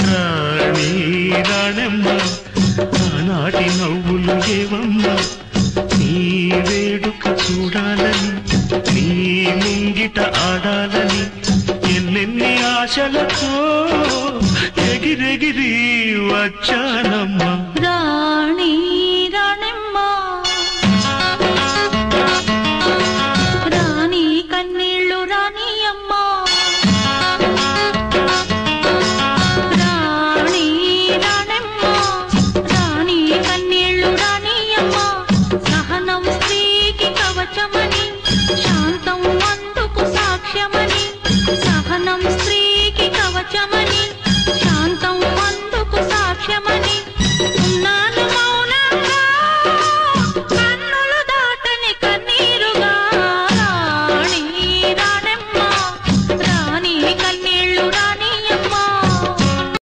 రాణి రాణమ్మ ఆనాటి నవ్వులు ఏవమ్మ నీ వేడుక చూడాలని నీ ముంగిట ఆడాలని ఎన్నెన్ని ఆశలతో ఎగిరెగిరి వచ్చానమ్మ